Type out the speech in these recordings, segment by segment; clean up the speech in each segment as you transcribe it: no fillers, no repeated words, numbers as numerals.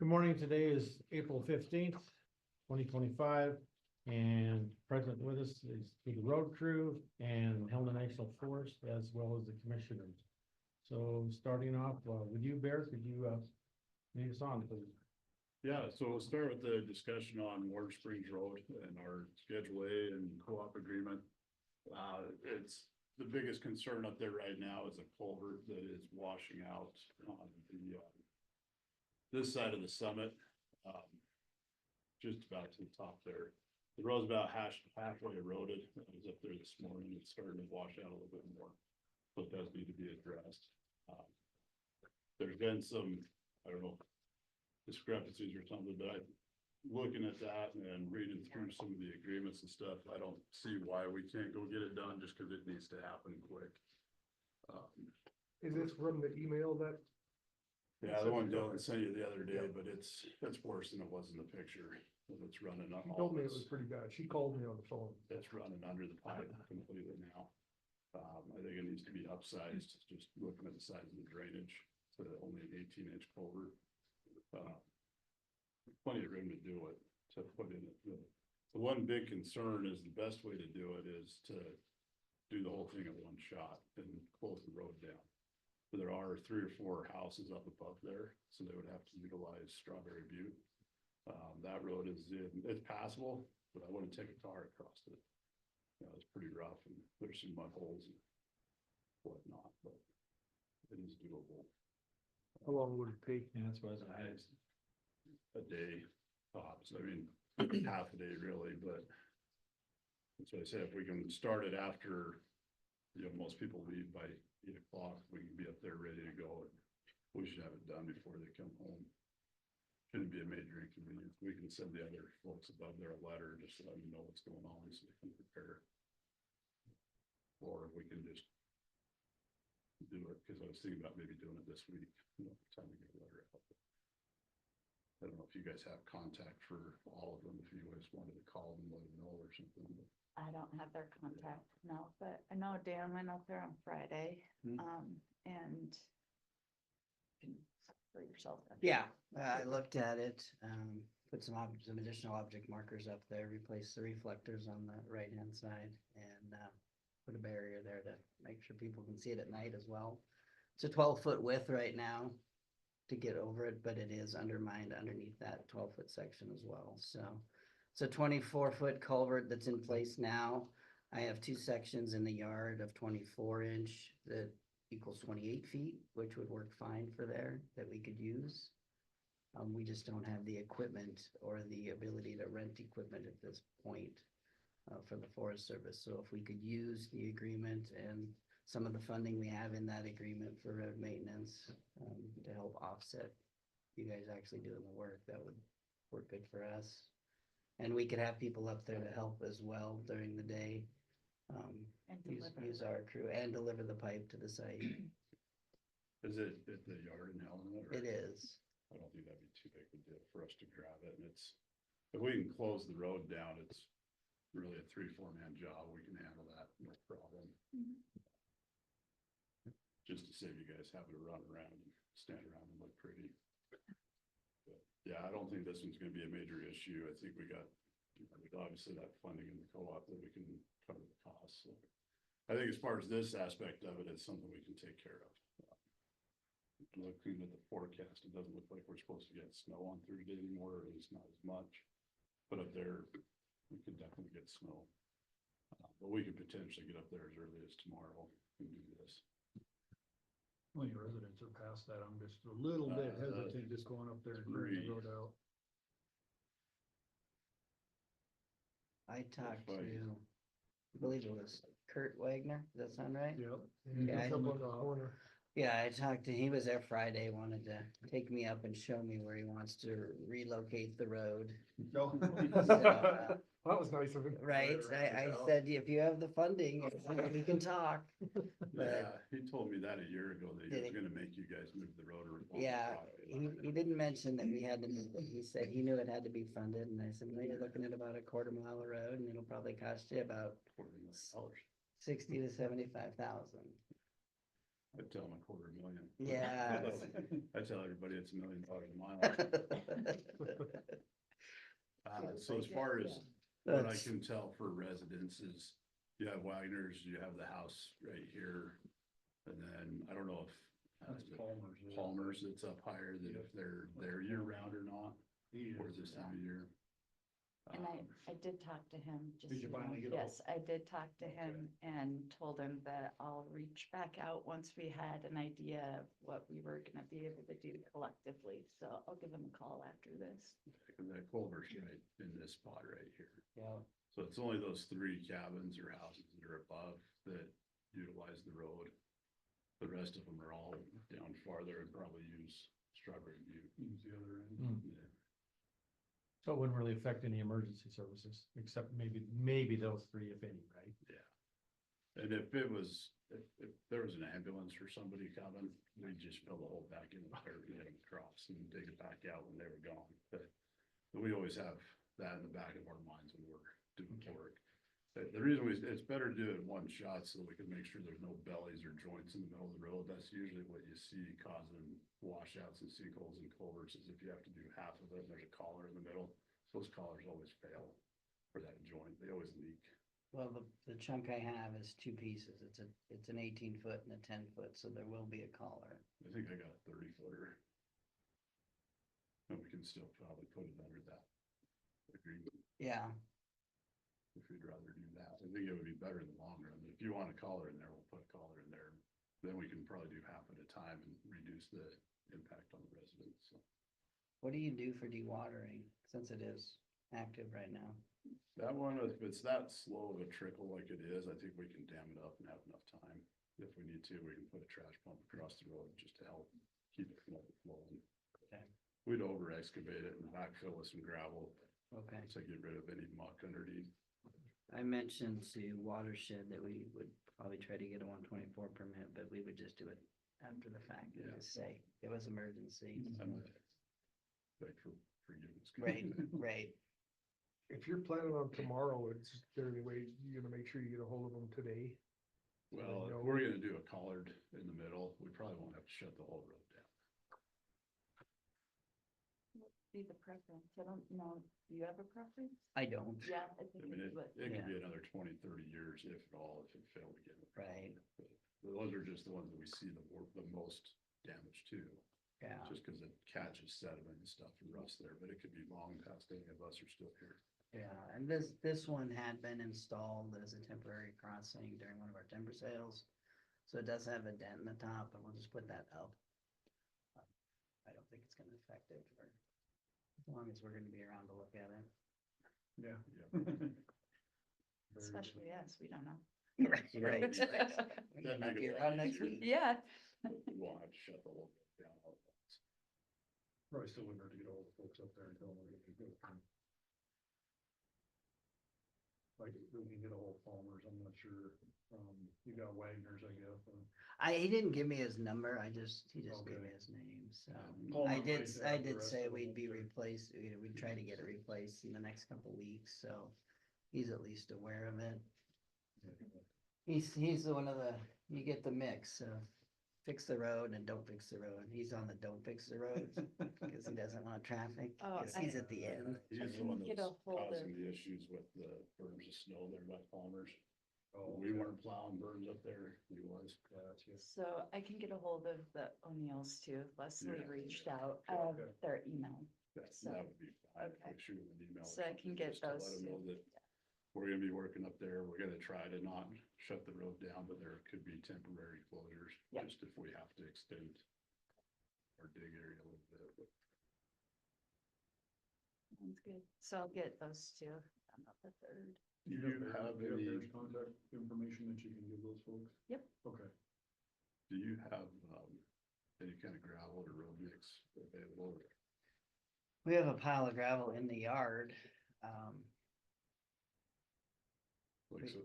Good morning. Today is April 15th, 2025, and present with us is the road crew and Helena National Forest, as well as the commissioners. So starting off with you, Bear, could you lead us on, please? Yeah, so we'll start with the discussion on Warm Springs Road and our Schedule A and co-op agreement. It's the biggest concern up there right now is a culvert that is washing out on the this side of the summit, just about to the top there. The road's about halfway eroded. I was up there this morning. It's starting to wash out a little bit more, so it does need to be addressed. There's been some, I don't know, discrepancies or something, but looking at that and reading through some of the agreements and stuff, I don't see why we can't go get it done just because it needs to happen quick. Is this from the email that? Yeah, the one Dylan sent you the other day, but it's worse than it was in the picture. It's running up. She told me it was pretty bad. She called me on the phone. It's running under the pipe completely now. I think it needs to be upsized, just looking at the size of the drainage to only an 18-inch culvert. Plenty of room to do it, to put in it. The one big concern is the best way to do it is to do the whole thing at one shot and close the road down. There are 3 or 4 houses up above there, so they would have to utilize Strawberry Butte. That road is it's passable, but I wouldn't take a car across it. You know, it's pretty rough and there's some mud holes and whatnot, but it is doable. How long would it take? Yeah, that's what I was. A day tops. I mean, half a day really, but so I said, if we can start it after, you know, most people leave by 8 o'clock, we can be up there ready to go. We should have it done before they come home. Shouldn't be a major inconvenience. We can send the other folks above there a letter, just to let them know what's going on so they can prepare. Or we can just do it, because I was thinking about maybe doing it this week, you know, time to get a letter out. I don't know if you guys have contact for all of them, if you guys wanted to call them, let them know or something. I don't have their contact, no, but I know Dan went up there on Friday, and for yourself. Yeah, I looked at it, put some additional object markers up there, replaced the reflectors on the right-hand side, and put a barrier there to make sure people can see it at night as well. It's a 12-foot width right now to get over it, but it is undermined underneath that 12-foot section as well. So it's a 24-foot culvert that's in place now. I have 2 sections in the yard of 24-inch that equals 28 feet, which would work fine for there that we could use. We just don't have the equipment or the ability to rent equipment at this point for the Forest Service. So if we could use the agreement and some of the funding we have in that agreement for road maintenance to help offset you guys actually doing the work, that would work good for us. And we could have people up there to help as well during the day. Use our crew and deliver the pipe to the site. Is it at the yard in Helena? It is. I don't think that'd be too big a deal for us to grab it, and it's, if we can close the road down, it's really a 3-4 man job. We can handle that, no problem. Just to save you guys having to run around and stand around and look pretty. But yeah, I don't think this one's gonna be a major issue. I think we got, you know, obviously that funding in the co-op that we can cover the costs. So I think as far as this aspect of it, it's something we can take care of. Looking at the forecast, it doesn't look like we're supposed to get snow on Thursday anymore, or at least not as much. But up there, we could definitely get snow. But we could potentially get up there as early as tomorrow and do this. Well, your residents are past that. I'm just a little bit hesitant just going up there and clearing the road out. I talked to, I believe it was Kurt Wagner. Does that sound right? Yep. Yeah, It's up on the corner. Yeah, I talked to, he was there Friday, wanted to take me up and show me where he wants to relocate the road. No. So, That was nice of him. right, I said, if you have the funding, we can talk. Yeah, he told me that a year ago, that he Did was he? gonna make you guys move the road. Yeah, he didn't mention that we had to, he said he knew it had to be funded, and I said, well, you're looking at about a $250,000 of road, and it'll probably cost you about $250,000. 60 to 75,000. I'd tell him $250,000. Yeah. I'd tell everybody it's $1 million a mile. So as far as what I That's- can tell for residents is, you have Wagner's, you have the house right here. And then, I don't know if. That's Palmer's. yeah. Palmer's, it's up higher than if they're there year round or not, He or is, this yeah. time of year. And I did talk to him. just Did you so know. finally get a Yes, I did talk to him and told him that I'll reach back out once we had an idea of what we were gonna be able to do collectively. So I'll give him a call after this. Because that culvert's right in this spot right here. Yeah, So it's only those 3 cabins or houses that are above that utilize the road. The rest of them are all down farther and probably use Strawberry View. Use the other end. Hmm. Yeah. So it wouldn't really affect any emergency services, except maybe those 3, if any, right? And if it was, if there was an ambulance or somebody coming, we'd just fill the hole back in the dirt and let them cross and dig it back out when they were gone. But we always have that in the back of our minds when we're doing work. The reason it's better to do it in one shot so we can make sure there's no bellies or joints in the middle of the road. That's usually what you see causing washouts and sinkholes and culverts, is if you have to do half of it and there's a collar in the middle. Those collars always fail for that joint. They always leak. well, the chunk I have is 2 pieces. It's an 18-foot and a 10-foot, so there will be a collar. I think I got a 30-footer. And we can still probably put it under that agreement Yeah, if we'd rather do that. I think it would be better in the long run. If you want a collar in there, we'll put a collar in there. Then we can probably do half at a time and reduce the impact on the residents. So what do you do for dewatering, since it is active right now? that one, if it's that slow of a trickle like it is, I think we can dam it up and have enough time. If we need to, we can put a trash pump across the road just to help keep it from overflowing. Okay. We'd over excavate it and backfill with some gravel Okay, to get rid of any muck underneath. I mentioned to Watershed that we would probably try to get a 124 permit, but we would just do it after the fact, and Yeah. just say it was emergency. I'm beg for forgiveness. Right, right. If you're planning on tomorrow, is there any way you're gonna make sure you get a hold of them today? Well, if we're gonna do a collard in the middle, we probably won't have to shut the whole road down. Be the preference. I don't know. Do you have a preference? I don't. Yeah, I I think mean, it's what. it could Yeah. be another 20-30 years, if at all, if it failed again. Right. But those are just the ones that we see the most damage to, Yeah, just because it catches sediment and stuff and rust there, but it could be long past any of us are still here. yeah, and this one had been installed as a temporary crossing during one of our timber sales. So it does have a dent in the top, and we'll just put that up. I don't think it's gonna affect it for, as long as we're gonna be around to look at it. Yeah. Yeah. Especially us, we don't know. Right. We That'd might make be it around lot next easier. week. Yeah. We won't have to shut the whole thing down all at once. Probably still wouldn't hurt to get all the folks up there and tell them we're gonna go. Like, we can get a whole Palmer's, I'm not sure, you got Wagner's, I guess, He didn't give me his number, he just gave Okay. me his name, so. Palmer I did, might I have the did rest say of we'd them, be too. replaced, we'd try to get it replaced in the next couple weeks, so. He's at least aware of it. He's the one of the, you get the mix, so fix the road and don't fix the road. He's on the don't fix the road, cause he doesn't want traffic, Oh, 'cause he's at the end. He's the can one get that's a hold of- causing the issues with the berms of snow there by Palmer's. Oh, We weren't plowing berms up there, he was. gotcha. So I can get a hold of the O'Neills too. Leslie Yeah. reached out. I have Okay. their email. That would be fine. Okay. Like shoot him an email. or So I can something get just to let those him know too. that we're gonna be working up there. We're gonna try to not shut the road down, but there could be temporary closures. Yep. Just if we have to extend our dig area a little bit. Sounds good. So I'll get those two on the 3rd. Do you have their any, contact information that you can give those folks? Yep. Okay. do you have, any kind of gravel or road mix available? We have a pile of gravel in the yard,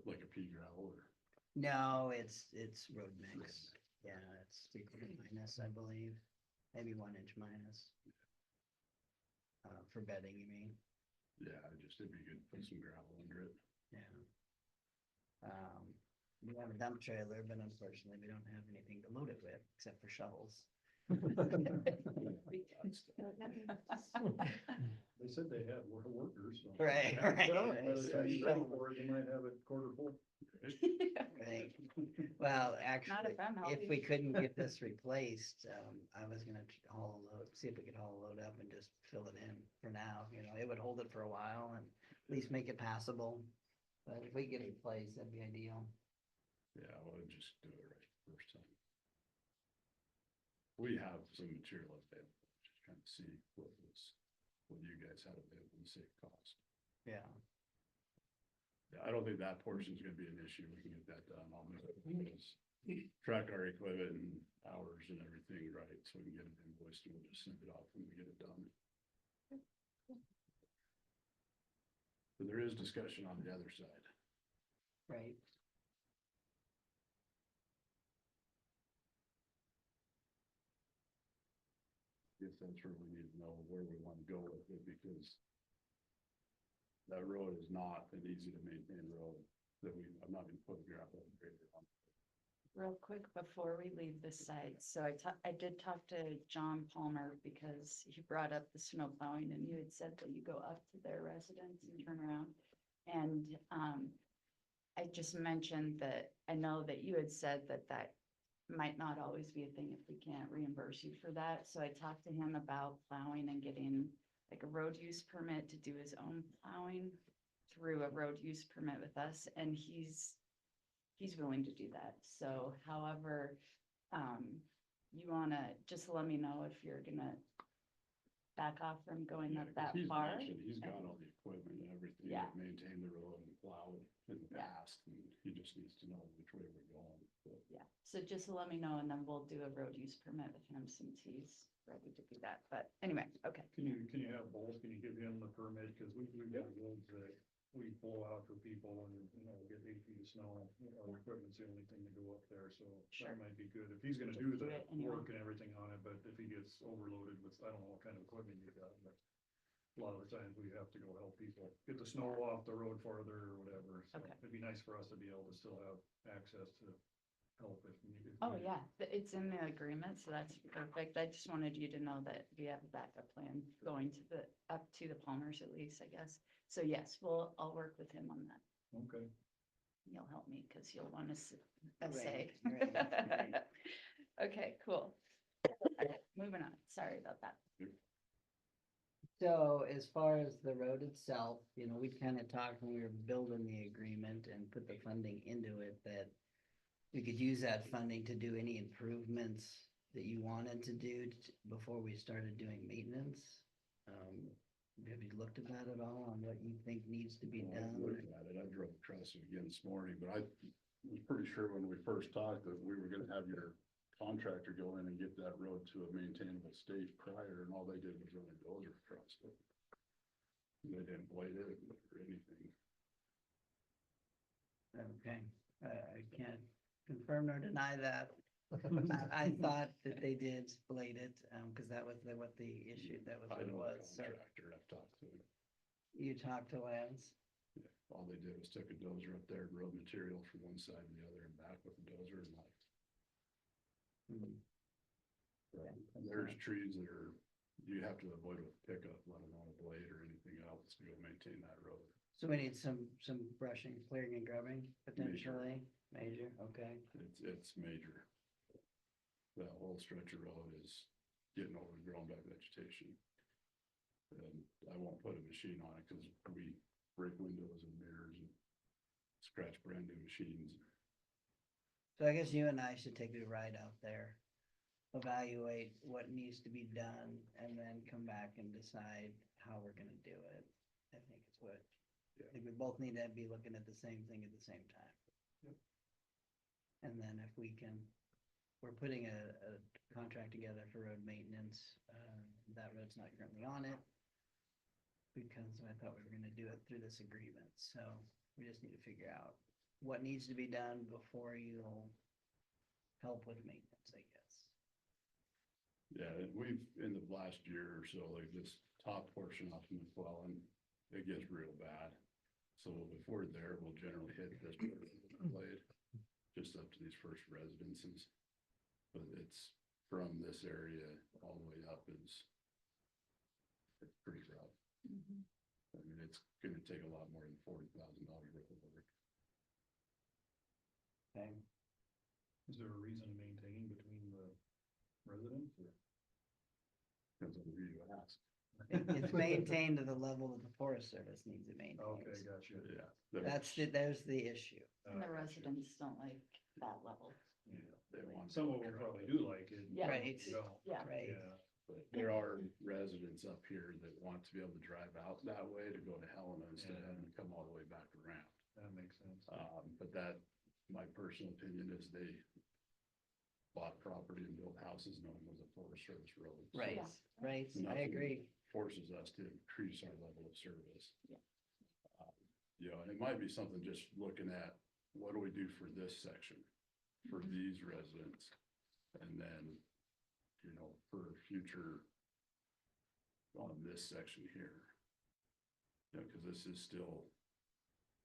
Like a pea gravel or? no, it's road mix, yeah, it's 3/4 minus, I believe, maybe 1 inch minus. For bedding, you mean? Yeah, it'd be good to put some gravel under it. Yeah. We have a dump trailer, but unfortunately, we don't have anything to load it with, except for shovels. They said they had more workers, so. Right, By right, the time you right. ready for it, you might have it quarter full. Right. Well, Not actually, if I'm if helping. we couldn't get this replaced, I was gonna haul a load, see if we could haul a load up and just fill it in for now, you know, it would hold it for a while and at least make it passable. But if we get it replaced, that'd be ideal. Yeah, I would just do it right first time. We have some material available, just trying to see what you guys had available to save cost. Yeah. Yeah, I don't think that portion is gonna be an issue. We can get that done. I'll make it, because track our equipment and hours and everything right, so we can get it invoiced and we'll just send it off when we get it done. But there is discussion on the other side. Right. If that's where we need to know where we want to go with it, because that road is not an easy to maintain road that I'm not gonna put a gravel grader on. Real quick before we leave this side, so I did talk to John Palmer because he brought up the snow plowing and you had said that you go up to their residence and turn around. And I just mentioned that I know that you had said that that might not always be a thing if we can't reimburse you for that. So I talked to him about plowing and getting like a road use permit to do his own plowing through a road use permit with us, and he's willing to do that. So however, you wanna just let me know if you're gonna back off from going Yeah, up 'cause that he's far. mentioned He's got all the equipment and everything Yeah. to maintain the road and plow it in the Yeah. past, and he just needs to know which way we're going. But Yeah, so just let me know and then we'll do a road use permit with him since he's ready to do that. But anyway, okay. Can you have both? Can you give him the permit? Cause we've got roads that we blow out for people and, you know, get 8 feet of snow. Our equipment's the only thing to go up there, so Sure. that might be good. If he's gonna Just do do the it anyway. work and everything on it, but if he gets overloaded with, I don't know what kind of equipment you got, but a lot of the times we have to go help people get the snow off the road farther or whatever. So Okay. it'd be nice for us to be able to still have access to help if needed. Oh, yeah, it's in the agreement, so that's perfect. I just wanted you to know that we have a backup plan going to up to the Palmers at least, I guess. So yes, I'll work with him on that. Okay. You'll help me because you'll want to a Right, say. right. Okay, cool. Okay, moving on. Sorry about that. So as far as the road itself, you know, we kind of talked when we were building the agreement and put the funding into it that we could use that funding to do any improvements that you wanted to do before we started doing maintenance. Have you looked at that at all on what you think needs to be I done? looked at it. I drove across it again this morning, but I was pretty sure when we first talked that we were gonna have your contractor go in and get that road to a maintainable state prior, and all they did was run a dozer across it. They didn't blade it or anything. Okay, I can't confirm nor deny that. I thought that they did blade it, cause that was what the issue, that was I what it know the was, so contractor, I've talked to him. you talked to Lance. Yeah, all they did was took a dozer up there and rode material from one side to the other and back with the dozer and left. Hmm. But Okay. there's trees that you have to avoid with pickup, let alone a blade or anything else to go maintain that road. So we need some brushing, clearing and grubbing potentially, major, okay. It's major. That whole stretch of road is getting overgrown by vegetation. And I won't put a machine on it because we break windows and mirrors and scratch brand new machines. So I guess you and I should take a ride out there, evaluate what needs to be done, and then come back and decide how we're gonna do it. I think it's what, I think we both need to be looking at the same thing at the same time. Yep. And then if we can, we're putting a contract together for road maintenance, that road's not currently on it. Because I thought we were gonna do it through this agreement, so we just need to figure out what needs to be done before you'll help with maintenance, I guess. Yeah, and we've, in the last year or so, like this top portion off of McClellan, it gets real bad. So if we're there, we'll generally hit this blade, just up to these first residences. But it's from this area all the way up is it's pretty rough. Mhm. I mean, it's gonna take a lot more than $40,000 worth of work. Okay. Is there a reason to maintain between the residents or? Depends on who you ask. It's maintained to the level that the Forest Service needs it maintained. Okay, gotcha. Yeah. There's the issue. And the Gotcha. residents don't like that level. Yeah. They want. Some of them probably do like it. Yeah. Right. No. Yeah. Right. Yeah. But there are residents up here that want to be able to drive out that way to go to Helena instead of having to come all the way back around. That makes sense. But that, my personal opinion is they bought property and built houses knowing it was a Forest Service road. So Right, Yeah. right. I nothing agree. Forces us to increase our level of service. Yeah. You know, and it might be something just looking at, what do we do for this section, for Mhm. these residents? And then, you know, for future on this section here. You know, cause this is still,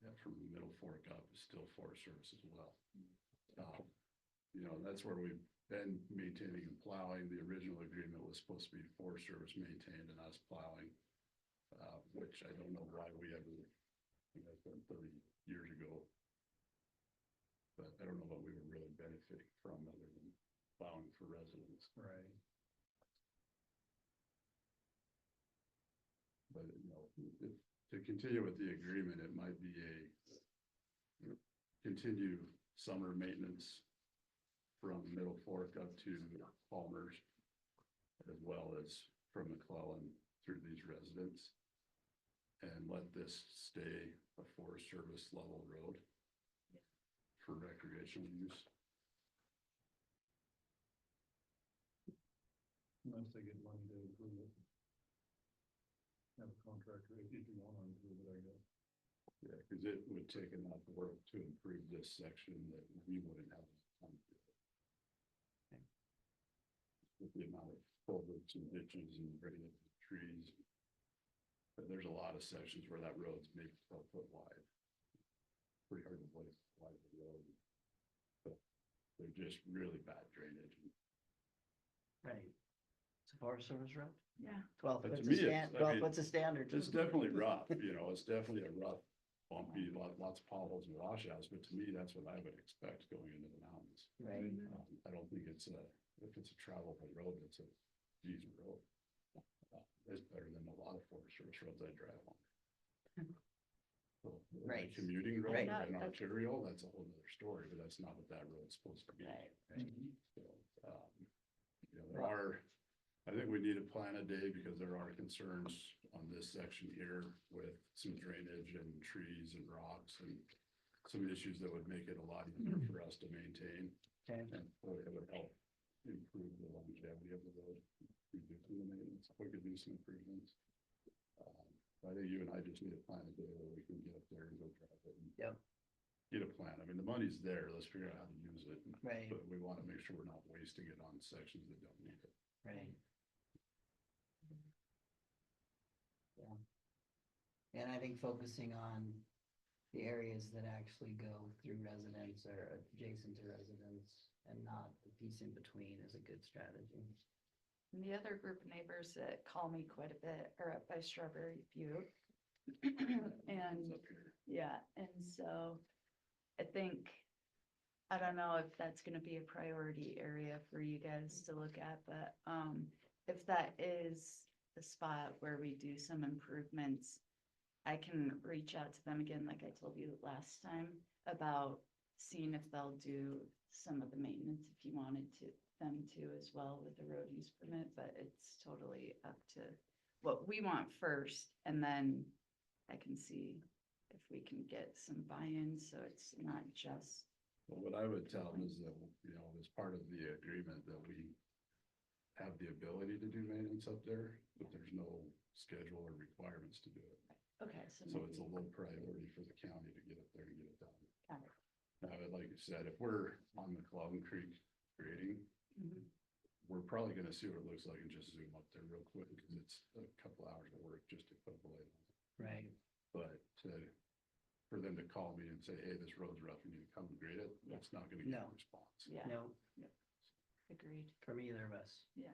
yeah, from the Middle Fork up is still Forest Service as well. You know, that's where we've been maintaining and plowing. The original agreement was supposed to be Forest Service maintained and us plowing. Which I don't know why we ever, you know, it's been 30 years ago. But I don't know what we were really benefiting from other than plowing for residents. Right. But, you know, to continue with the agreement, it might be a continue summer maintenance from Middle Fork up to Palmer's, as well as from McClellan through these residents. And let this stay a Forest Service level road for recreational use. Unless they get money to improve it. Have a contractor, if you want to improve it, I guess. Yeah, cause it would take enough work to improve this section that we wouldn't have time to do it. With the amount of culverts and ditches and drainage and trees. But there's a lot of sections where that road's maybe 12 foot wide. Pretty hard to believe wide the road. But they're just really bad drainage. Right. It's a Forest Service road? Yeah. 12 But to foot's a me, it's- stand, I 12 mean, foot's a standard. It's definitely rough, you know, it's definitely a rough, bumpy, lots of potholes and washouts, but to me, that's what I would expect going into the mountains. Right, I don't think if it's a travelable road, it's a decent road. It's better than a lot of Forest Service roads I drive on. So, like Right. commuting road Right. or an arterial, that's a whole nother story, but that's not what that road's supposed to be. right. So, you know, there are, I think we need to plan a day because there are concerns on this section here with some drainage and trees and rocks and some issues that would make it a lot easier for us to maintain. Okay, And it would help improve the longevity of the road. Reducing the maintenance, we could do some improvements. I think you and I just need to plan a day where we can get up there and go drive it. And Yep. get a plan. I mean, the money's there. Let's figure out how to use it. right, But we want to make sure we're not wasting it on sections that don't need it. right. Yeah. And I think focusing on the areas that actually go through residents or adjacent to residents and not the piece in between is a good strategy. And the other group of neighbors that call me quite a bit are up by Strawberry View. And Up here. yeah, and so I think, I don't know if that's gonna be a priority area for you guys to look at, but if that is the spot where we do some improvements, I can reach out to them again, like I told you last time, about seeing if they'll do some of the maintenance if you wanted them to as well with the road use permit, but it's totally up to what we want first, and then I can see if we can get some buy-in, so it's not just, Well, what I would tell them is that, you know, as part of the agreement that we have the ability to do maintenance up there, but there's no schedule or requirements to do it. okay, so So it's maybe, a low priority for the county to get up there and get it done. got it. Now, like you said, if we're on McClellan Creek grading, Mhm. we're probably gonna see what it looks like and just zoom up there real quick, because it's a couple hours of work just to put a blade on it. Right, But for them to call me and say, hey, this road's rough, you need to come and grade it, that's not gonna get No. a response. Yeah. no, Agreed, from either of us. yeah.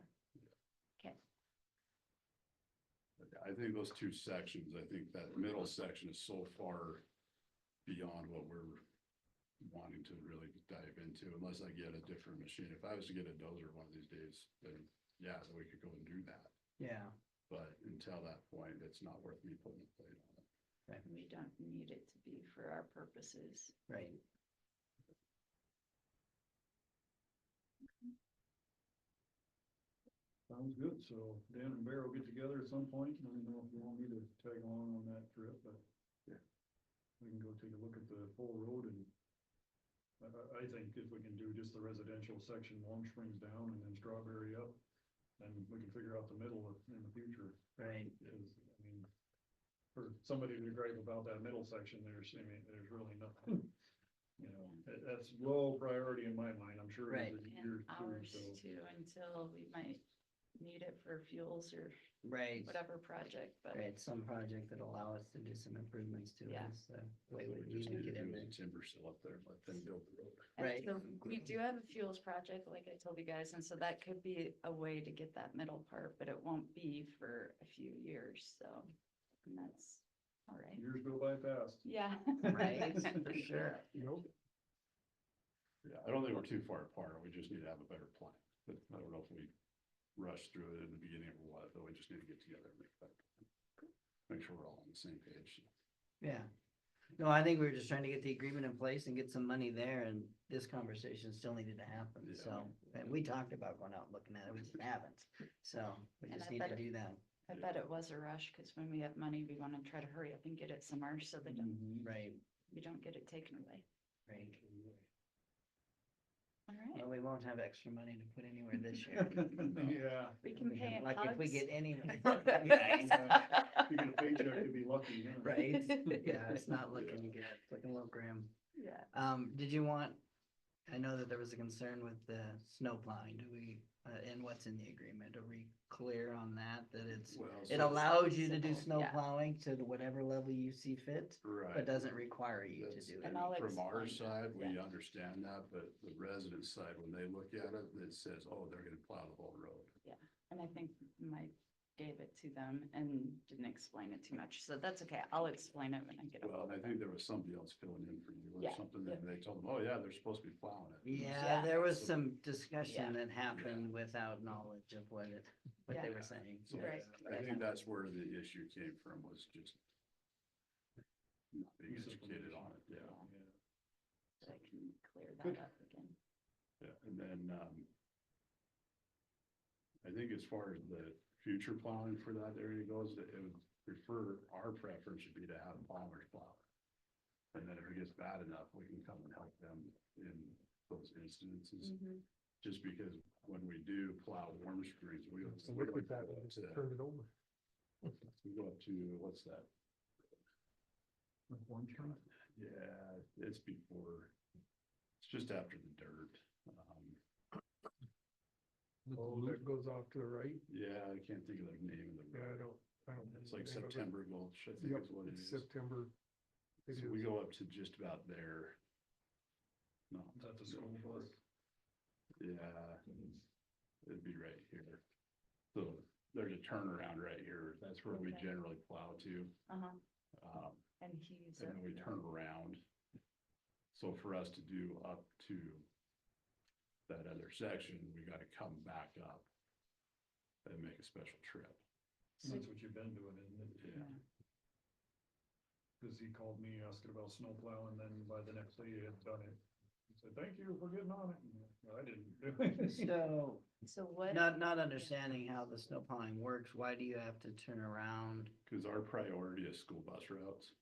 Okay, I think those two sections, I think that middle section is so far beyond what we're wanting to really dive into, unless I get a different machine. If I was to get a dozer one of these days, then yeah, then we could go and do that. Yeah, But until that point, it's not worth me putting a plate on it. we don't need it to be for our purposes. right. Sounds good, so Dan and Bear will get together at some point, let me know if you want me to tag along on that trip, but. Yeah. We can go take a look at the full road and. I think if we can do just the residential section, Warm Springs down and then Strawberry up, then we can figure out the middle in the future. Right. Because, I mean, for somebody to gripe about that middle section, there's really nothing. You know, that's low priority in my mind, I'm sure. it Right. is in And yours too, ours so. too, until we might need it for fuels or Right, whatever project, but. right, some project that allow us to do some improvements to it, Yeah. is the way What we we just even need to get in do there. is timber still up there, let them build the road. And Right. so we do have a fuels project, like I told you guys, and so that could be a way to get that middle part, but it won't be for a few years, so. And that's, all right, Years go by fast. yeah. Right, for sure. Nope. Yeah, I don't think we're too far apart. We just need to have a better plan. But I don't know if we rush through it in the beginning or what, but we just need to get together and make that. Make sure we're all on the same page. Yeah. No, I think we were just trying to get the agreement in place and get some money there, and this conversation still needed to happen, Yeah. so. And we talked about going out and looking at it, we just haven't, so we And just I need bet to it- do that. I bet it was a rush, cause when we have money, we wanna try to hurry up and get it somewhere, so that Right, we don't get it taken away. right. All right, Well, we won't have extra money to put anywhere this year. Yeah. we can pay in Like if we hugs. get any. You get a paycheck, you'd be lucky, yeah. Right, yeah, it's not looking good, it's looking a little grim. Yeah, Did you want, I know that there was a concern with the snow plowing, do we, and what's in the agreement, are we clear on that, that it's, Well, it so- allows you to do Simple, snow yeah. plowing to whatever level you see fit, Right. but doesn't require you to That's- do And it? I'll From our explain side, that, we yeah. understand that, but the resident side, when they look at it, it says, oh, they're gonna plow the whole road. and I think Mike gave it to them and didn't explain it too much, so that's okay, I'll explain it when I get. Well, ahold and I of think them. there was somebody else filling in for you or Yeah, something, yeah. and they told them, oh, yeah, they're supposed to be plowing it. Yeah, Yeah. there was So- some discussion Yeah. that happened without knowledge of what they Yeah. were saying. So Right, I think that's where the issue came from, was just not being educated on it, yeah. So I can clear Good. that up again. Yeah, and then, I think as far as the future plowing for that area goes, that it would prefer, our preference would be to have plowers plow. And then if it gets bad enough, we can come and help them in those instances, Mhm. just because when we do plow Warm Springs, we. So look at that, go and up just to- turn it over. We go up to, what's that? One string? Yeah, it's before, it's just after the dirt. Oh, that goes off to the right, Yeah, I can't think of the name of the yeah, road. I don't. It's like know the name of it. September Gulch, I think Yep, is what it it's is. September. It So we is. go up to just about there. No. Is that the no, school bus? Yeah, it'd be right here. So there's a turnaround right here. That's where we Okay. generally plow to. Uh-huh, Um, and he's. and then we turn around. So for us to do up to that other section, we gotta come back up and make a special trip. That's what you've been doing, isn't it? Yeah. Cause he called me asking about snow plow and then by the next day he had done it. He said, thank you for getting on it. And I didn't do it. So, So what? not understanding how the snow plowing works, why do you have to turn around? Cause our priority is school bus routes.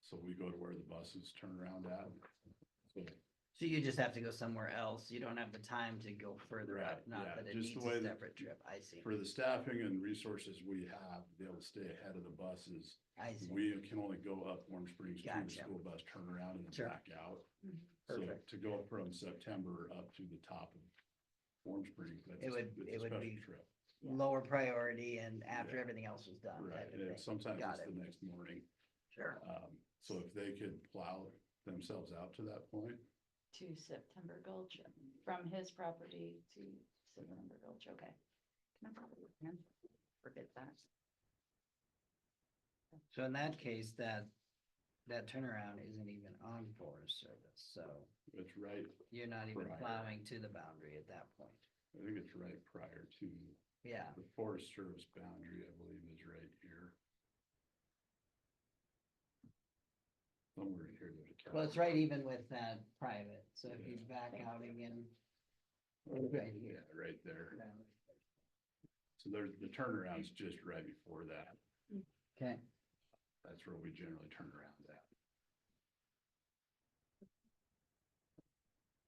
So we go to where the buses turn around at. So So you just have to go somewhere else, you don't have the time to go further Right, out, not yeah, that it just needs the way a that- separate trip, I see, for the staffing and resources we have, to be able to stay ahead of the buses, I see. we can only go up Warm Springs to the Gotcha. school bus turnaround and then Sure. back out. Mhm. So Perfect. to go from September up to the top of Warm Springs, that's It would- it's a it would special be- trip. Yeah. Lower priority and after Yeah. everything else was done, Right, type of and thing. sometimes Got it's it. the next morning. Sure, So if they could plow themselves out to that point, to September Gulch, from his property to September Gulch, okay. Can I forget that? So in that case, that turnaround isn't even on Forest Service, so It's right, you're not even Right. plowing to the boundary at that point. I think it's right prior to Yeah, the Forest Service boundary, I believe is right here. Somewhere here, there's a. well, it's right even with that private, so if you back out again. Right here. Yeah, right there. So there's, the turnaround's just right before that. Okay, That's where we generally turn around at.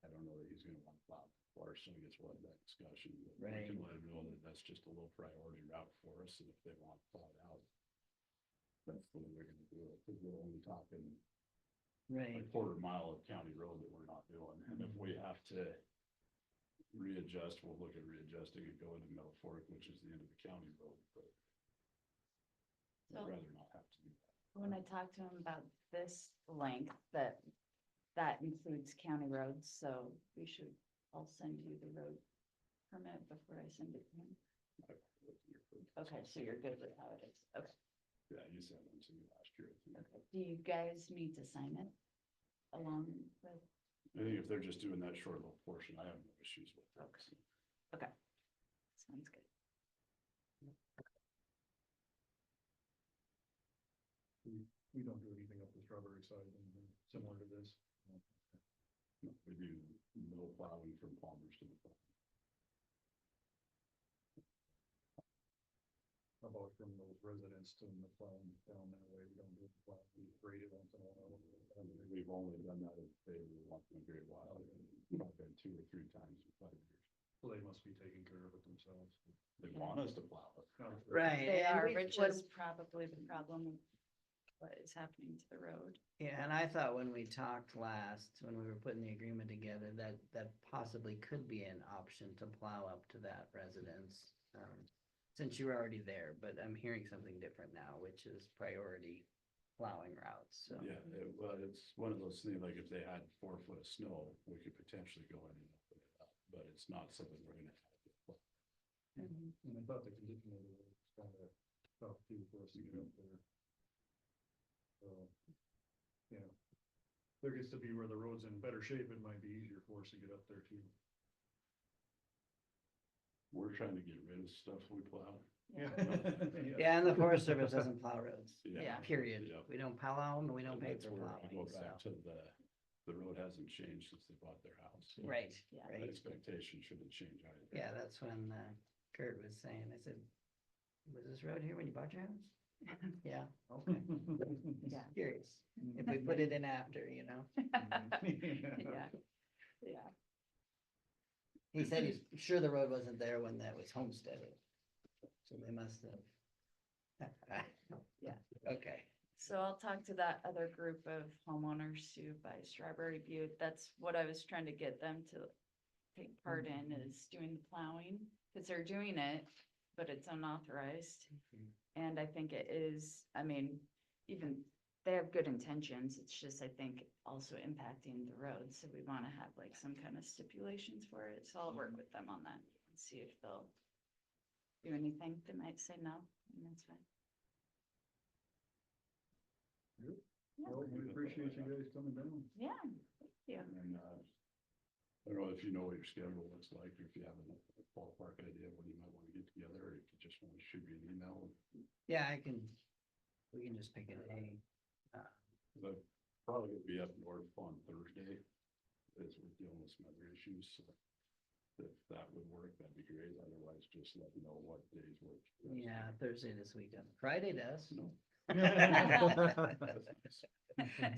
I don't know that he's gonna want to plow for us, so I guess we'll have that discussion. But we Right. can let him know that that's just a low priority route for us, and if they want plowed out, that's the way they're gonna do it, because we're only talking a right, quarter-mile of county road that we're not doing, and if we have to readjust, we'll look at readjusting and go into Middle Fork, which is the end of the county road, but So- I'd rather not have to do that. When I talked to him about this length, that includes county roads, so I'll send you the road permit before I send it to him. Okay, so you're good with how it is, okay, Yeah, you sent one to me last year, I think. okay. Do you guys need to sign it along with, I think if they're just doing that short little portion, I have no issues with that. Okay. okay, sounds good. We don't do anything up the Strawberry side, anything similar to this. No, we do no plowing from Palmer's to the farm. How about from those residents to the plowing down that way, we don't do the plow, we grade it once in a while. I mean, we've only done that in favor once in a great while, probably 2 or 3 times in 5 years. So they must be taking care of it themselves. They want us to plow it. right. They and are, we- which what- is probably the problem of what is happening to the road. Yeah, and I thought when we talked last, when we were putting the agreement together, that possibly could be an option to plow up to that residence. Since you were already there, but I'm hearing something different now, which is priority plowing routes, so. Yeah, well, it's one of those things, like if they had 4 foot of snow, we could potentially go in and open it up, but it's not something we're gonna have to plow. Mhm. And I thought the condition of it was kind of tough too for us to get up there. So, yeah. There gets to be where the road's in better shape, it might be easier for us to get up there too. We're trying to get rid of stuff we plow. Yeah, and the Forest Service doesn't plow roads, Yeah. period. Yep. We don't plow them, and we don't And pay that's for where I go plowing, back so. to the road hasn't changed since they bought their house. so Right, Yeah. the right. Expectation shouldn't change either. Yeah, that's when Kurt was saying, I said, was this road here when you bought your house? Yeah, okay. Yeah. Curious, if we put it in after, you know? Yeah, yeah. He said he's sure the road wasn't there when that was homesteaded. So they must have. Yeah. Okay, So I'll talk to that other group of homeowners too by Strawberry Butte. That's what I was trying to get them to take part in, is doing the plowing, because they're doing it, but it's unauthorized. And I think it is, I mean, even, they have good intentions, it's just, I think, also impacting the road, so we wanna have like some kind of stipulations for it, so I'll work with them on that and see if they'll do anything. They might say no, and that's fine. Well, we appreciate you guys coming down. Yeah, thank you. And, I don't know if you know what your schedule looks like, or if you have a ballpark idea of when you might want to get together, or if you just want to shoot me an email. yeah, we can just pick a day. I'm probably gonna be up north on Thursday, as we're dealing with some other issues, so if that would work, that'd be great, otherwise just let me know what days work. Yeah, Thursday this weekend. Friday does. No.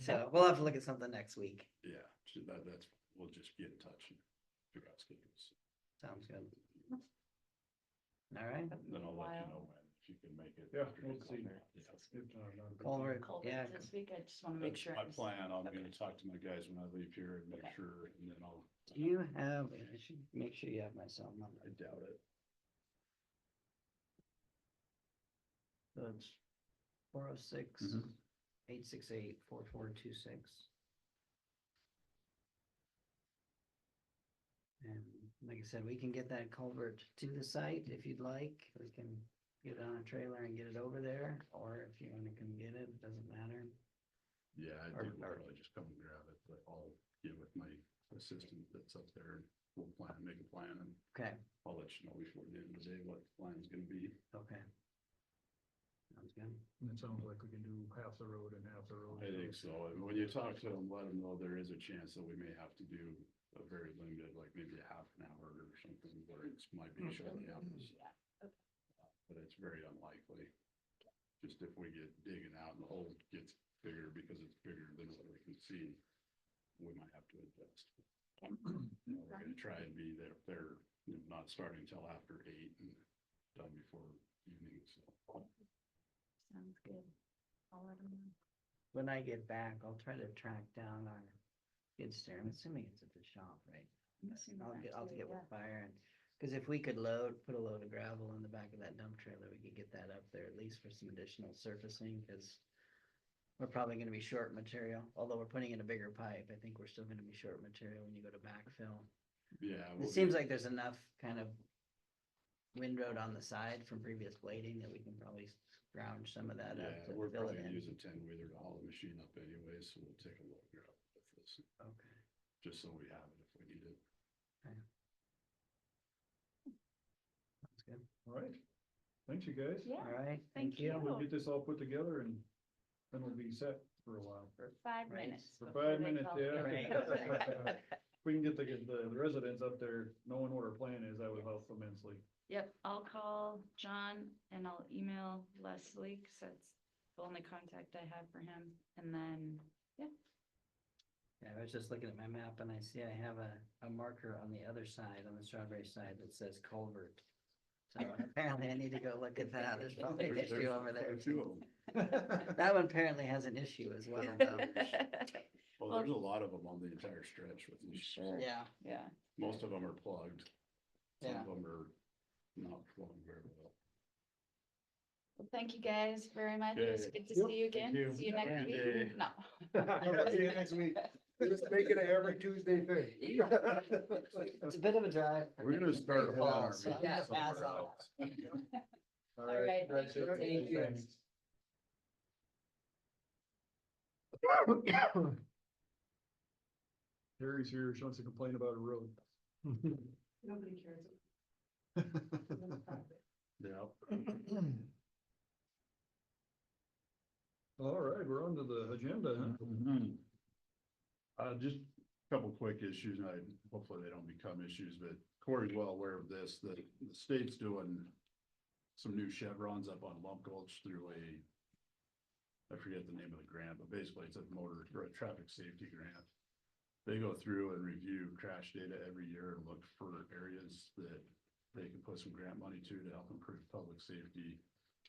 So we'll have to look at something next week. Yeah, so that's, we'll just get in touch and figure out schedules. Sounds good. All right. Then I'll let you know when, if you can make it. Yeah, after we'll you see. come out. Yeah. If not, not a big Culvert, deal. Culvert yeah. this week, I just wanna make That's sure. my it's- plan, I'm Okay. gonna talk to my guys when I leave here and make Okay. sure, and then I'll. Do you have, I should make sure you have my cell number. I doubt it. So it's 406 Mhm. 868 4426. And like I said, we can get that culvert to the site if you'd like. We can get it on a trailer and get it over there, or if you wanna come get it, it doesn't matter. Yeah, I Or- think we'll or- probably just come and grab it, but I'll get with my assistant that's up there and we'll make a plan and Okay, I'll let you know before the end of the day what the plan's gonna be. okay. Sounds good. And it sounds like we can do half the road and half the road. I think so. And when you talk to them, let them know there is a chance that we may have to do a very limited, like maybe a half an hour or something, where it might be shortly hours. But it's very unlikely. Just if we get digging out and the hole gets bigger because it's bigger than what we can see, we might have to adjust. Okay. You know, we're gonna try and be there, you know, not starting until after 8 and done before evening, so. Sounds good. I'll let them know. When I get back, I'll try to track down our skid steer. I'm assuming it's at the shop, right? I'm assuming I'll that I'll too, get with yeah. fire and, cause if we could put a load of gravel in the back of that dump trailer, we could get that up there at least for some additional surfacing, cause we're probably gonna be short material, although we're putting in a bigger pipe. I think we're still gonna be short material when you go to backfill. Yeah. It seems like there's enough kind of windrow on the side from previous blading that we can probably scrounge some of that up Yeah, to we're fill probably it gonna in. use a 10-wheeler to haul the machine up anyway, so we'll take a look at this, Okay. just so we have it if we need it. That's good. All right. Thanks, you guys. Yeah, All right, thank thank you. We'll get this all put together and then we'll be set for a while. for 5 Right. minutes. For before 5 they minutes, call yeah. me. We can get the residents up there knowing what our plan is, that would help immensely. Yep, I'll call John and I'll email Leslie, cause that's the only contact I have for him, and then, Yeah, I was just looking at my map and I see I have a marker on the other side, on the Strawberry side, that says culvert. So apparently I need to go look at that. There's probably an issue over there. There's 2 of them. That one apparently has an issue as well. though. Well, there's a lot of them on the entire stretch with these. Sure. Yeah, Yeah, Most of them are plugged. Some Yeah. of them are not flowing very well. well, thank you guys very much. It was Okay. good to Yep, see you again. you. See you next Yeah. week. No. See you next week. Just make it an every Tuesday thing. it's a bit of a drive. for We're me gonna to start take hauling our calls, so I'm meat gonna pass somewhere on else. All All right, that's thank it. Thank you. Thanks. Harry's here, she wants to complain about a road. Nobody cares. Yeah. All right, we're on to the agenda, huh? Mhm. Just a couple quick issues, and hopefully they don't become issues, but Corey's well aware of this, that the state's doing some new chevrons up on Lump Gulch through I forget the name of the grant, but basically it's a motor or a traffic safety grant. They go through and review crash data every year and look for areas that they can put some grant money to help improve public safety.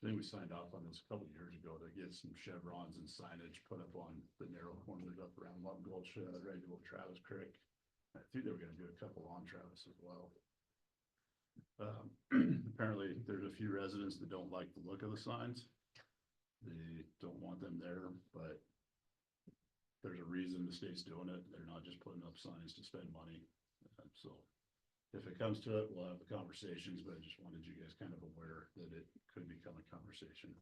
I think we signed off on this a couple of years ago to get some chevrons and signage put up on the narrow corners up around Lump Gulch, right below Travis Creek. I think they were gonna do a couple on Travis as well. Apparently, there's a few residents that don't like the look of the signs. They don't want them there, but there's a reason the state's doing it. They're not just putting up signs to spend money. So if it comes to it, we'll have the conversations, but I just wanted you guys kind of aware that it could become a conversation.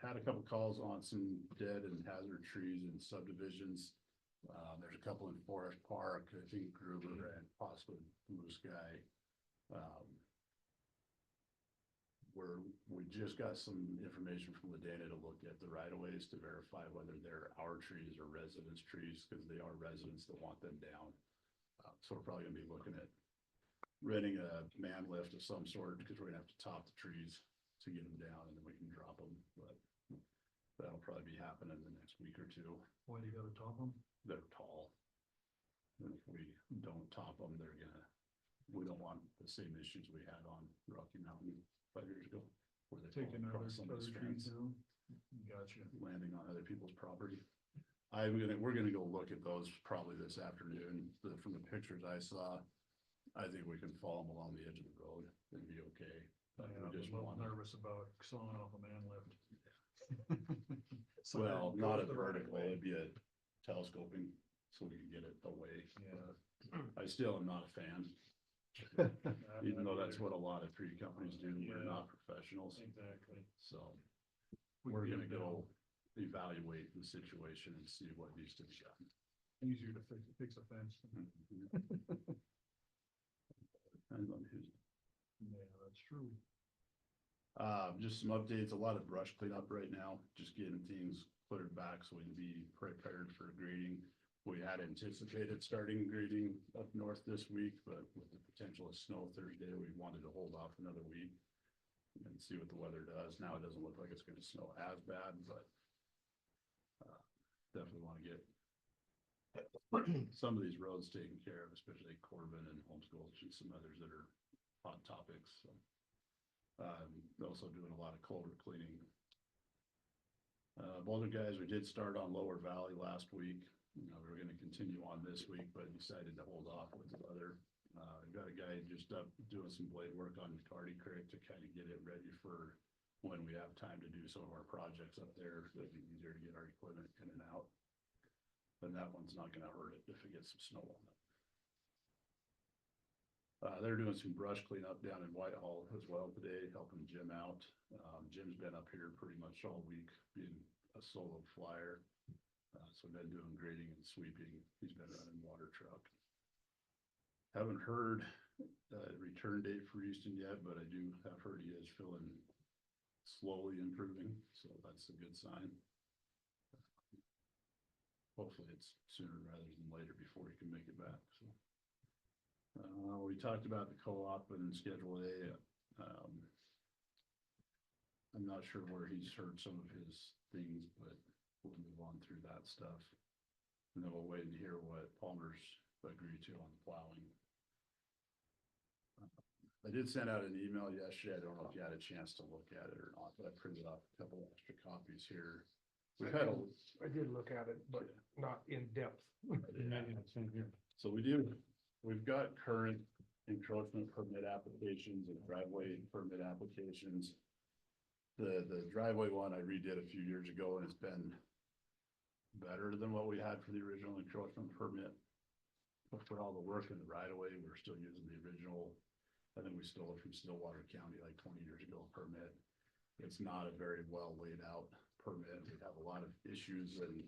Had a couple calls on some dead and hazard trees and subdivisions. There's a couple in Forest Park, I think Gruber and possibly Blue Sky. We just got some information from Ladana to look at the right of ways to verify whether they're our trees or residents' trees, because they are residents that want them down. So we're probably gonna be looking at renting a man lift of some sort, because we're gonna have to top the trees to get them down, and then we can drop them, but that'll probably be happening in the next week or two. Why do you gotta top them? They're tall. And if we don't top them, we don't want the same issues we had on Rocky Mountain 5 years ago. Where they fall Taking other across somebody's trees fence, down? Gotcha. landing on other people's property. We're gonna go look at those probably this afternoon. From the pictures I saw, I think we can follow them along the edge of the road and be okay. I We am a just little want- nervous about sawing off a man lift. Well, not a Goes the right vertical, way. it'd be a telescoping so we can get it away. Yeah. I still am not a fan, even though that's what a lot of tree companies do. We're not professionals, Exactly. so We we're can gonna get it go down. evaluate the situation and see what needs to be done. Easier to fix a fence. Depends on who's. Yeah, that's true. Just some updates, a lot of brush cleanup right now, just getting things cleared back so we can be prepared for grading. We had anticipated starting grading up north this week, but with the potential of snow Thursday, we wanted to hold off another week and see what the weather does. Now it doesn't look like it's gonna snow as bad, but definitely want to get some of these roads taken care of, especially Corbin and Homeschool and some others that are hot topics, so. Also doing a lot of culvert cleaning. Boulder guys, we did start on Lower Valley last week. You know, we were gonna continue on this week, but decided to hold off with the weather. Got a guy just up doing some blade work on McCarty Creek to kind of get it ready for when we have time to do some of our projects up there. It'd be easier to get our equipment in and out. Then that one's not gonna hurt it if it gets some snow on it. They're doing some brush cleanup down in Whitehall as well today, helping Jim out. Jim's been up here pretty much all week, being a solo flyer. So been doing grading and sweeping. He's been running water truck. Haven't heard a return date for Houston yet, but I have heard he is feeling slowly improving, so that's a good sign. Hopefully it's sooner rather than later before he can make it back, so. We talked about the co-op and Schedule A. I'm not sure where he's heard some of his things, but we'll move on through that stuff. And then we'll wait and hear what Palmer's agreed to on the plowing. I did send out an email yesterday. I don't know if you had a chance to look at it or not, but I printed off a couple extra copies here. We've had I did look at it, but not in depth. So we've got current encroachment permit applications and driveway permit applications. The driveway one I redid a few years ago, and it's been better than what we had for the original encroachment permit. But for all the work in the right of way, we're still using the original. I think we stole it from Stillwater County like 20 years ago permit. It's not a very well laid out permit. We have a lot of issues and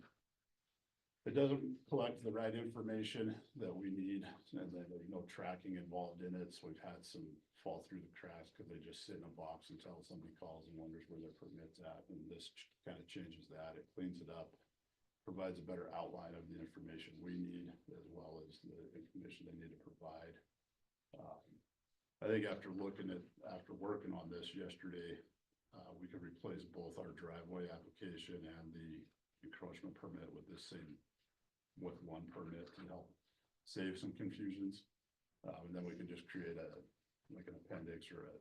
it doesn't collect the right information that we need, and then there's no tracking involved in it. So we've had some fall through the cracks because they just sit in a box until somebody calls and wonders where their permit's at. And this kind of changes that. It cleans it up, provides a better outline of the information we need as well as the information they need to provide. I think after working on this yesterday, we can replace both our driveway application and the encroachment permit with one permit to help save some confusions. And then we can just create like an appendix or a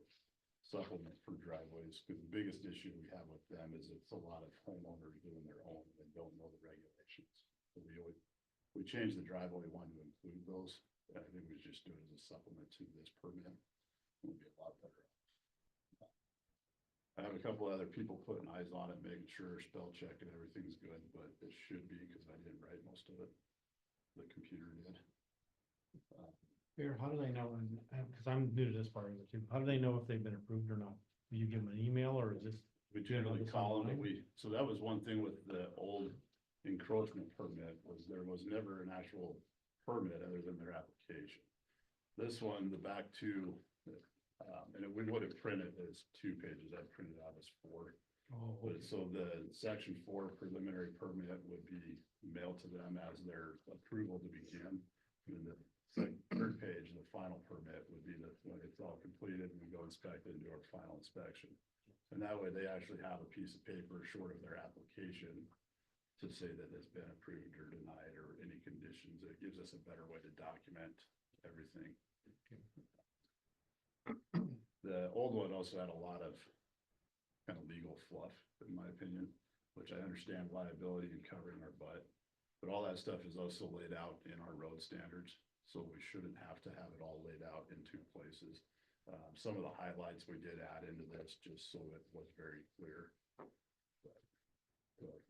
supplement for driveways. Because the biggest issue we have with them is it's a lot of homeowners doing their own and don't know the regulations. So we changed the driveway one to include those. I think we just do it as a supplement to this permit. It'll be a lot better. I have a couple other people putting eyes on it, making sure spell check and everything's good, but it should be because I didn't write most of it. The computer did. Here, how do they know, because I'm new to this part of it too, how do they know if they've been approved or not? Do you give them an email or is this? We generally this call them, online? so that was one thing with the old encroachment permit was there was never an actual permit other than their application. This one, the back two, and we would have printed as 2 pages. I printed out as 4. Oh, But so the section 4 preliminary permit would be mailed to them as their approval to begin. And the third page, the final permit would be when it's all completed, we go inspect it and do our final inspection. And that way they actually have a piece of paper short of their application to say that it's been approved or denied or any conditions. It gives us a better way to document everything. The old one also had a lot of kind of legal fluff, in my opinion, which I understand liability and covering our butt. But all that stuff is also laid out in our road standards. So we shouldn't have to have it all laid out in 2 places. Some of the highlights we did add into this just so it was very clear. But, so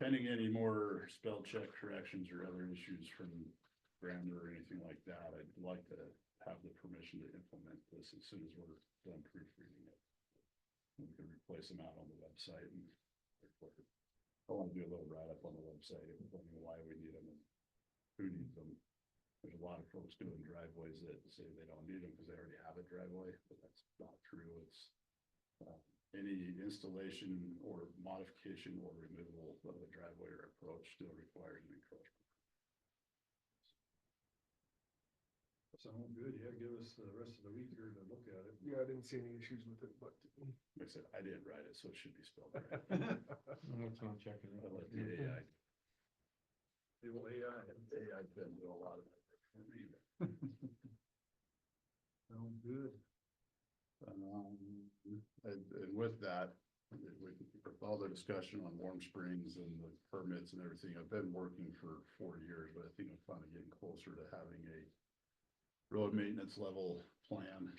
pending any more spell check corrections or other issues from grammar or anything like that, I'd like to have the permission to implement this as soon as we're done proofreading it. We can replace them out on the website and. I want to do a little write-up on the website, explaining why we need them and who needs them. There's a lot of folks doing driveways that say they don't need them because they already have a driveway, but that's not true. It's any installation or modification or removal of a driveway or approach still requires an encroachment. Sounds good, yeah, give us the rest of the week here to look at it. Yeah, I didn't see any issues with it, but Like I said, I didn't write it, so it should be spelled right. That's not checking. I let the AI, The old AI. AI's been doing a lot of that for me. Sounds good. And with that, with all the discussion on Warm Springs and the permits and everything, I've been working for 4 years, but I think I'm finally getting closer to having a road maintenance level plan.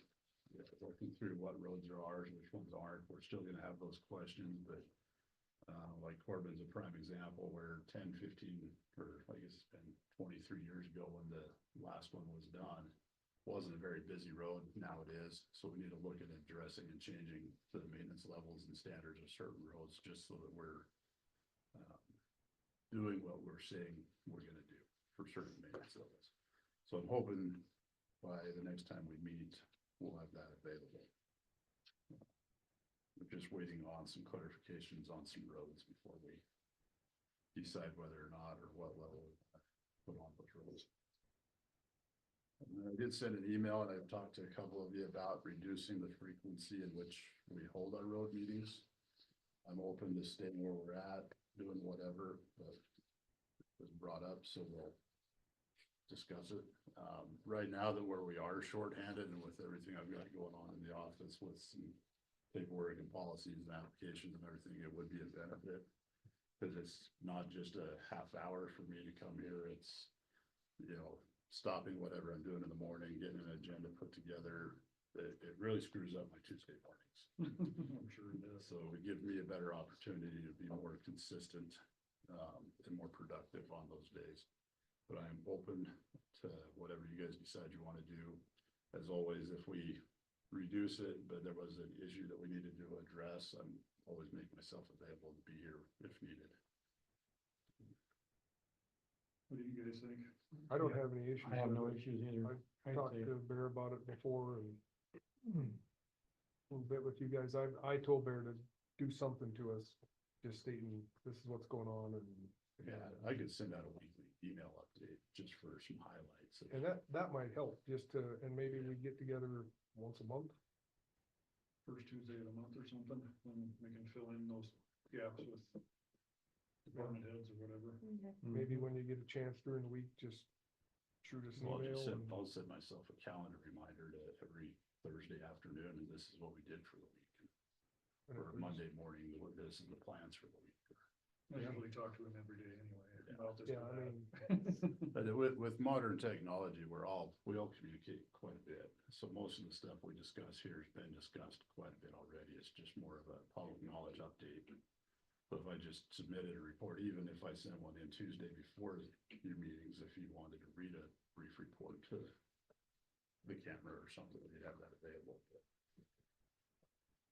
Working through what roads are ours, which ones aren't. We're still gonna have those questions, but like Corbin's a prime example where 10, 15, or I guess it's been 23 years ago when the last one was done. Wasn't a very busy road, now it is, so we need to look at addressing and changing the maintenance levels and standards of certain roads, just so that we're doing what we're saying we're gonna do for certain maintenance levels. So I'm hoping by the next time we meet, we'll have that available. We're just waiting on some clarifications on some roads before we decide whether or not, or what level we put on those roads. And I did send an email, and I've talked to a couple of you about reducing the frequency in which we hold our road meetings. I'm open to staying where we're at, doing whatever, but it was brought up, so we'll discuss it. Right now, that where we are shorthanded and with everything I've got going on in the office with some paperwork and policies and applications and everything, it would be a benefit. Cause it's not just a half hour for me to come here, it's, you know, stopping whatever I'm doing in the morning, getting an agenda put together. It really screws up my Tuesday mornings. I'm sure it does. So it gives me a better opportunity to be more consistent, and more productive on those days. But I'm open to whatever you guys decide you want to do. As always, if we reduce it, but there was an issue that we needed to address, I'm always make myself available to be here if needed. What do you guys think? I don't have any issues. I have no with it. issues either. I talked to Bear about it before and a little bit with you guys. I told Bear to do something to us, just stating this is what's going on and. Yeah, I could send out a weekly email update just for some highlights. And that might help just to, and maybe we get together once a month. First Tuesday of the month or something, when we can fill in those gaps with department heads or whatever. Maybe when you get a chance during the week, just shoot us an Well, email. I'll set myself a calendar reminder to every Thursday afternoon, and this is what we did for the week. and if Or we Monday morning, this is the plans for the week. I usually talk to him every day anyway about this. Yeah, or I that. mean, But with modern technology, we all communicate quite a bit. So most of the stuff we discuss here has been discussed quite a bit already. It's just more of a public knowledge update. But if I just submitted a report, even if I sent one in Tuesday before your meetings, if you wanted to read a brief report to the camera or something, you'd have that available.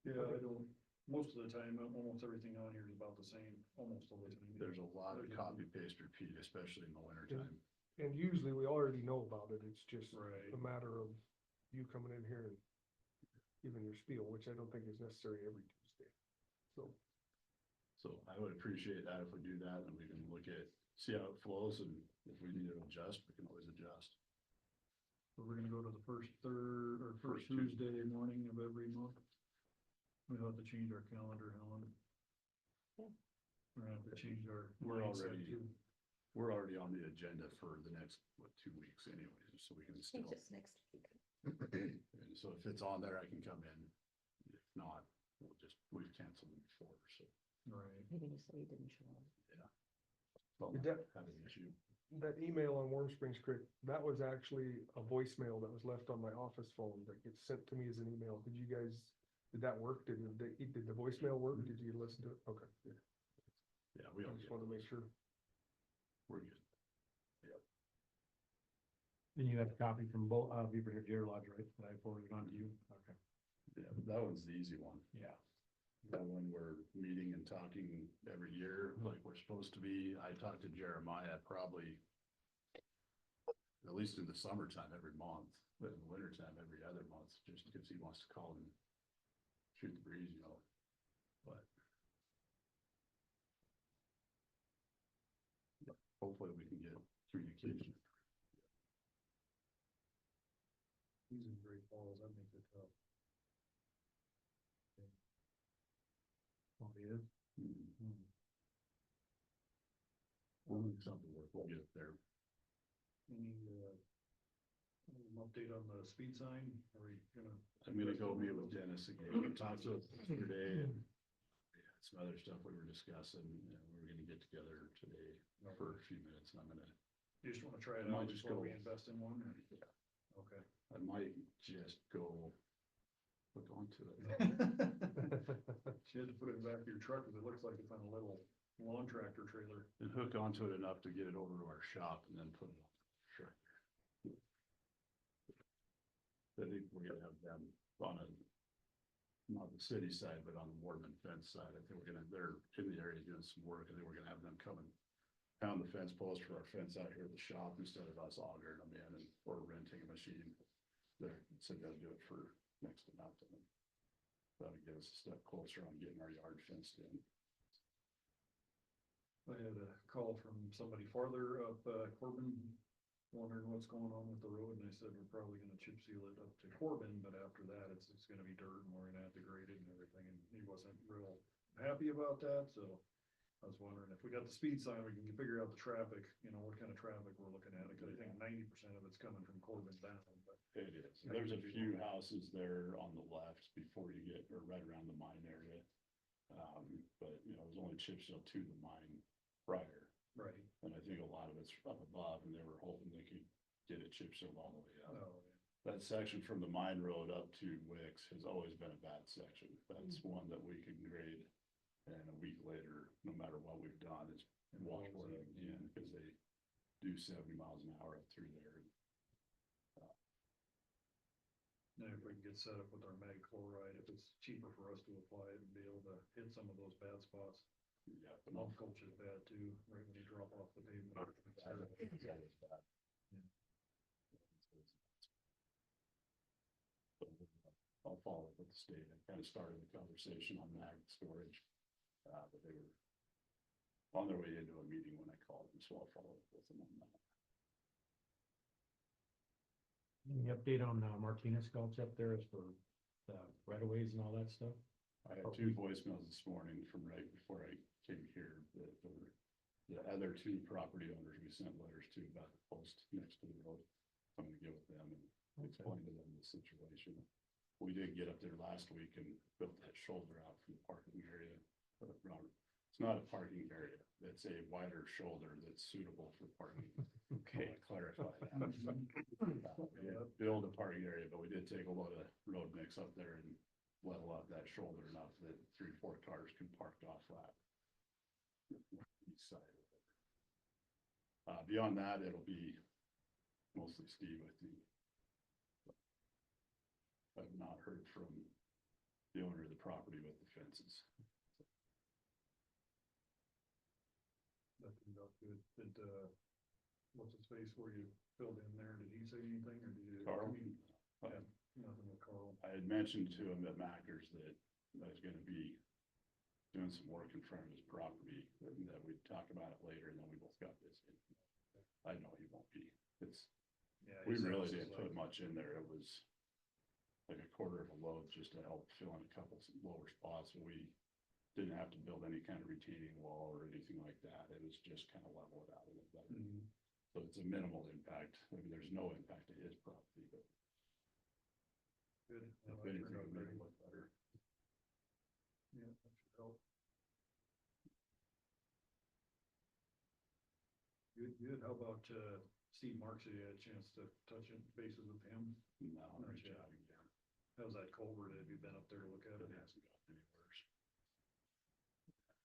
Yeah, I don't, most of the time, almost everything on here is about the same, almost all the time. There's a lot of copy paste repeat, especially in the winter time. and usually we already know about it. It's just Right. a matter of you coming in here and giving your spiel, which I don't think is necessary every Tuesday. So I would appreciate that if we do that, and we can look at, see how it flows, and if we need to adjust, we can always adjust. So we're gonna go to the first First Tuesday morning of every month. We'll have to change our calendar, Helen. Yeah. We're gonna have to change our. We're mindset already- too. We're already on the agenda for the next, 2 weeks anyways, so we can still. Just next week. And so if it's on there, I can come in. If not, we've canceled them before, so. Right. Maybe you say you didn't show up. Well, Did that- have an issue. That email on Warm Springs Creek, that was actually a voicemail that was left on my office phone that gets sent to me as an email. Did you guys, did that work? Did the voicemail work? Did you listen to it? Okay. Yeah, we I don't just get, wanna make sure. we're good. And you have a copy from Beaver Hair Deer Lodge, right, that I forwarded on to you? Okay. Yeah, that one's the easy one. Yeah. That one we're meeting and talking every year, like we're supposed to be. I talked to Jeremiah probably at least in the summertime every month, but in the wintertime every other month, just because he wants to call and shoot the breeze, you know. But hopefully we can get communication. He's in Great Falls, that makes it tough. Oh, he is? We'll make something work. We'll get it there. Any update on the speed sign? Are we gonna? I'm gonna go meet with Dennis again. We talked to him yesterday and we had some other stuff we were discussing and we're gonna get together today for a few minutes and I'm gonna, You just wanna try it I might out just before go- we invest in one? or- Okay. I might just go look onto it. She had to put it in the back of your truck because it looks like it's on a little lawn tractor trailer. And hook onto it enough to get it over to our shop and then put it on the tractor. I think we're gonna have them on a, not the city side, but on the Boardman fence side. I think they're in the area doing some work. I think we're gonna have them come and pound the fence post for our fence out here at the shop instead of us augering them in and, or renting a machine. There, so they'll do it for next to nothing. That'll get us a step closer on getting our yard fenced in. I had a call from somebody farther up Corbin, wondering what's going on with the road, and I said, we're probably gonna chip seal it up to Corbin, but after that, it's gonna be dirt, and we're gonna have to grade it and everything, and he wasn't real happy about that, so I was wondering if we got the speed sign, we can figure out the traffic, you know, what kind of traffic we're looking at, because I think 90% of it's coming from Corbin down, but. It is. There's a few houses there on the left before you get, or right around the mine area. But you know, it was only chip seal to the mine prior. Right. And I think a lot of it's up above and they were hoping they could get it chip sealed all the way up. Oh, That section from the mine road up to Wicks has always been a bad section. That's one that we can grade. And a week later, no matter what we've done, it's washboarding again because they do 70 miles an hour up through there. And if we can get set up with our mag chloride, if it's cheaper for us to apply it and be able to hit some of those bad spots. Yeah, but Mouth gulch is bad too, right when you drop off the pavement. I'll follow up with the state. I kind of started the conversation on mag storage. But they were on their way into a meeting when I called them, so I'll follow up with them on that. Any update on Martinez Gulch up there as for the right of ways and all that stuff? I had two voicemails this morning from right before I came here that were the other two property owners we sent letters to about the post next to the road. I'm gonna get with them and explain to them the situation. We did get up there last week and built that shoulder out from the parking area. It's not a parking area. It's a wider shoulder that's suitable for parking. Okay. Clarify that. We didn't build a parking area, but we did take a load of road mix up there and level out that shoulder enough that 3-4 cars can park off flat. East side of it. Beyond that, it'll be mostly Steve, I think. I've not heard from the owner of the property with the fences. That turned out good. Did, what's his face where you filled in there? Did he say anything or did you? Carl? Yeah, nothing with Carl. I had mentioned to him at Mackers that I was gonna be doing some work in front of his property, and that we'd talk about it later, and then we both got busy. I know he won't be. Yeah. We he said really this is didn't put much in there. It was like a quarter of a load just to help fill in a couple lower spots. We didn't have to build any kind of retaining wall or anything like that. It was just kind of level it out a little better. Mhm. So it's a minimal impact. I mean, there's no impact to his property, but Good. Well, if that anything, turned out it made great. it look better. Yeah, that should help. Good, good. How about, Steve Marks? Have you had a chance to touch in bases with him? No, I'm Not reach yet. out again. How's that culvert? Have you been up there to look at It it? hasn't gotten any worse.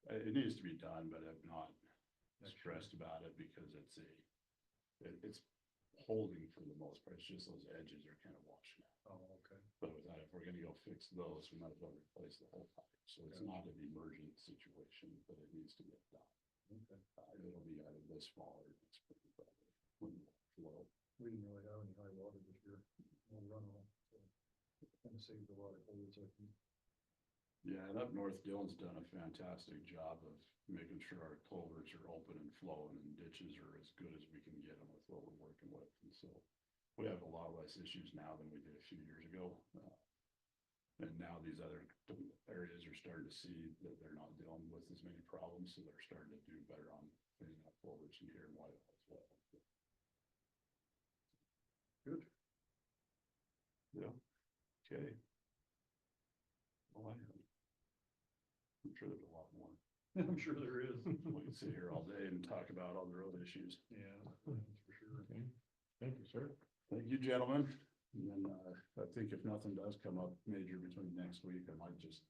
It needs to be done, but I'm not stressed about it because it's it's holding for the most part. It's just those edges are kind of washing out. Oh, okay. But with that, if we're gonna go fix those, we might as well replace the whole pipe. So it's Okay. not an emergent situation, but it needs to get done. Okay. It'll be either this fall or next spring probably. When the flow. We didn't really have any high water this year, no runoff, so kind of saved a lot of holes, I think. Yeah, and up north, Dylan's done a fantastic job of making sure our culverts are open and flowing and ditches are as good as we can get them with what we're working with. And so we have a lot less issues now than we did a few years ago. And now these other areas are starting to see that they're not dealing with as many problems, so they're starting to do better on cleaning up culverts in here and Whitehall as well. Good. Yeah, okay. Well, I'm sure there's a lot more. I'm sure there is. We can sit here all day and talk about all the road issues. Yeah, that's for sure. Okay, thank you, sir. Thank you, gentlemen. And then, I think if nothing does come up major between next week, I might just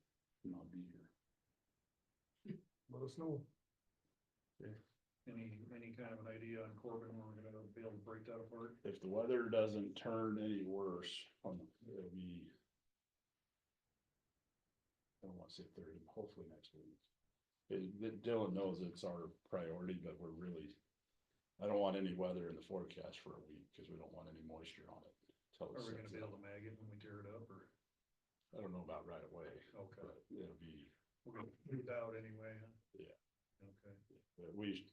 not be here. Let us know. Any kind of an idea on Corbin, when we're gonna be able to break that apart? If the weather doesn't turn any worse, it'll be, I don't want to say third, hopefully next week. Dylan knows it's our priority, but we're really, I don't want any weather in the forecast for a week because we don't want any moisture on it. till it Are we gonna sets be up. able to mag it when we tear it up, or? I don't know about right away, Okay, but it'll be, we're gonna leave it out anyway, huh? Yeah. Okay, at least.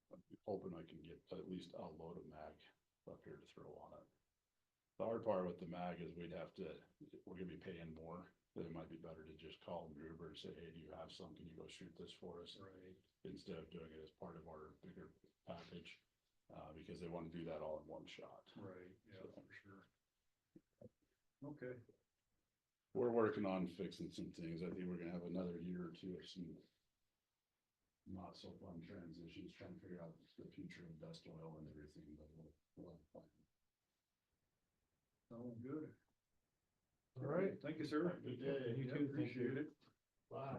I'm hoping I can get at least a load of mag up here to throw on it. The hard part with the mag is we're gonna be paying more. Then it might be better to just call Gruber and say, hey, do you have some? Can you go shoot this for us? right, Instead of doing it as part of our bigger package, because they want to do that all in one shot. right, yeah, for sure. Okay, We're working on fixing some things. I think we're gonna have another year or two of some not so fun transitions, trying to figure out the future of dust oil and everything, but we'll have fun. sounds good. All right. Thank you, sir. Good day. You Yeah, too, thank you. appreciate it. Bye.